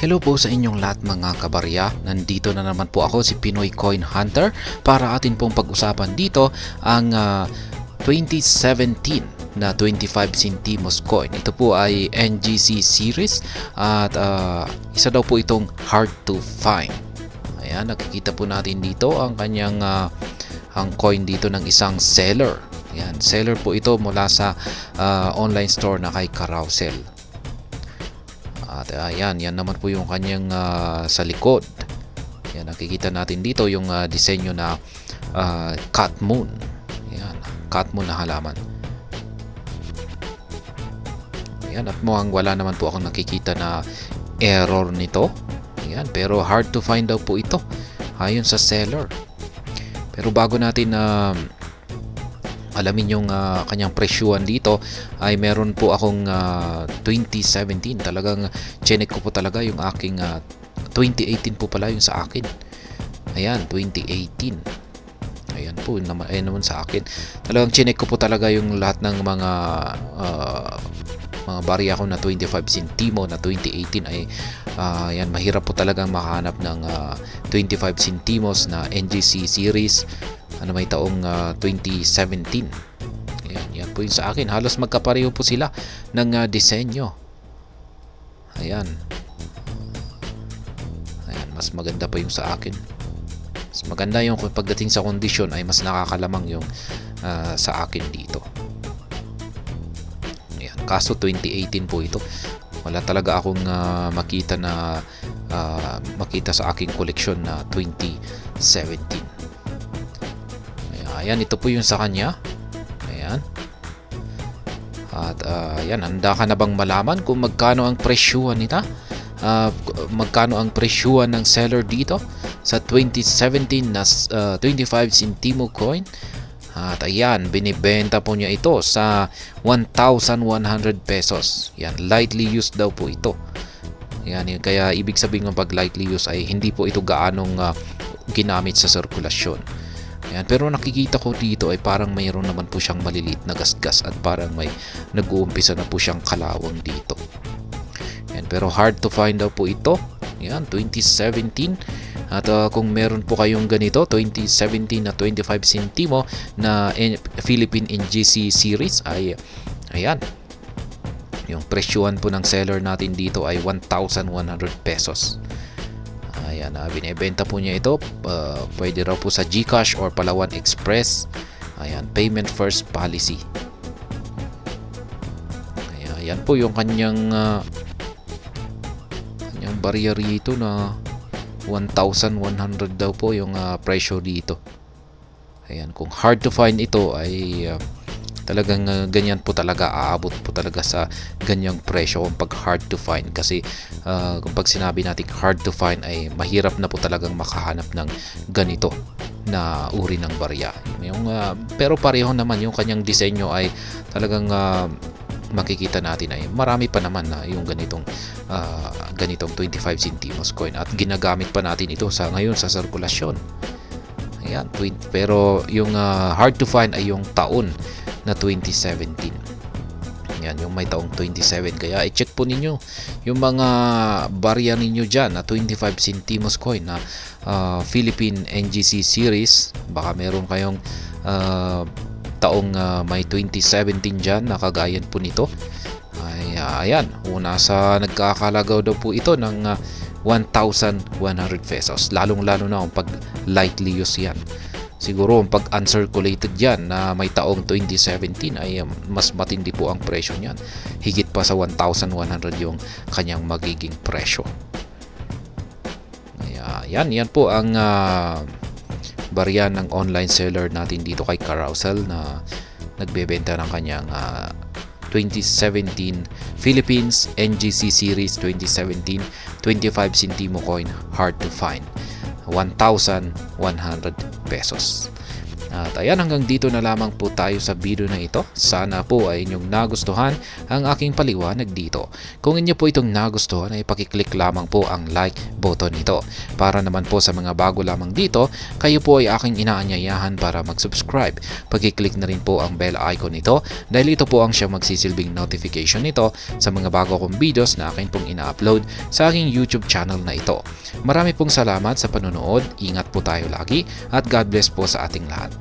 Hello po sa inyong lahat mga kabarya. Nandito na naman po ako, si Pinoy Coin Hunter, para atin pong pag-usapan dito ang 2017 na 25 centimos coin. Ito po ay NGC series at isa daw po itong hard to find. Ayan, nakikita po natin dito ang kanyang ang coin dito ng isang seller. Ayan, seller po ito mula sa online store na kay Carousel. At ayan, yan naman po yung kanyang sa likod. Yan, nakikita natin dito yung disenyo na cat moon. Ayan, cat moon na halaman. Ayan, at mukhang wala naman po akong nakikita na error nito. Ayan, pero hard to find daw po ito ayon sa seller. Pero bago natin alamin yung kanyang presyuhan dito, ay meron po akong 2017. Talagang chinek ko po talaga yung aking 2018 po pala yung sa akin. Ayan, 2018. Ayan po, ayan naman sa akin. Talagang chinek ko po talaga yung lahat ng mga barya ko na 25 centimo na 2018 ay yan, mahirap po talagang makahanap ng 25 centimos na NGC series ano may taong 2017. Ayan, yan po yung sa akin. Halos magkapareho po sila ng disenyo. Ayan. Ayan, mas maganda pa yung sa akin. Mas maganda yung pagdating sa kondisyon ay mas nakakalamang yung sa akin dito. Ayan, kaso 2018 po ito. Wala talaga akong makita na makita sa aking koleksyon na 2017. Ayan, ito po yung sa kanya. Ayan. At ayan, handa ka na bang malaman kung magkano ang presyuhan nito? Magkano ang presyuhan ng seller dito sa 2017 na 25 centimo coin? At ayan, binibenta po niya ito sa 1,100 pesos. Yan, lightly used daw po ito. Yan, kaya ibig sabihin ng pag lightly used ay hindi po ito gaanong ginamit sa sirkulasyon. Ayan, pero nakikita ko dito ay parang mayroon naman po siyang maliliit na gasgas at parang may nag-uumpisa na po siyang kalawang dito. Ayan, pero hard to find daw po ito. Ayan, 2017. At kung meron po kayong ganito, 2017 na 25 centimo na Philippine NGC series ay ayan. Yung presyuhan po ng seller natin dito ay 1,100 pesos. Ayan, binibenta po niya ito. Pwede raw po sa GCash or Palawan Express. Ayan, payment first policy. Ayan po yung kanyang barya rito na 1,100 daw po yung presyo dito. Ayan, kung hard to find ito ay talagang ganyan po talaga, aabot po talaga sa ganyang presyo kung pag hard to find, kasi kung pag sinabi natin hard to find ay mahirap na po talagang makahanap ng ganito na uri ng barya. Yung, pero pareho naman yung kanyang disenyo ay talagang makikita natin ay marami pa naman na yung ganitong 25 centimos coin at ginagamit pa natin ito sa ngayon sa sirkulasyon. Ayan, pero yung hard to find ay yung taon na 2017. Yan, yung may taong 27. Kaya i-check po ninyo yung mga barya ninyo dyan na 25 centimos coin na Philippine NGC series. Baka meron kayong taong may 2017 dyan na kagayan po nito. Ay, ayan, una sa nagkakalagaw daw po ito ng 1,100 pesos. Lalong-lalo na kung pag lightly use yan. Siguro pag uncirculated yan na may taong 2017 ay mas matindi po ang presyo niyan. Higit pa sa 1,100 yung kanyang magiging presyo. Yan po ang barya ng online seller natin dito kay Carousel na nagbebenta ng kanyang 2017 Philippines NGC series 2017 25 centimo coin hard to find. 1,100 pesos. At ayan, hanggang dito na lamang po tayo sa video na ito. Sana po ay inyong nagustuhan ang aking paliwanag dito. Kung inyo po itong nagustuhan ay pakiclick lamang po ang like button nito. Para naman po sa mga bago lamang dito, kayo po ay aking inaanyayahan para mag-subscribe. Pakiclick na rin po ang bell icon nito dahil ito po ang siyang magsisilbing notification nito sa mga bago kong videos na akin pong ina-upload sa aking YouTube channel na ito. Marami pong salamat sa panonood, ingat po tayo lagi at God bless po sa ating lahat.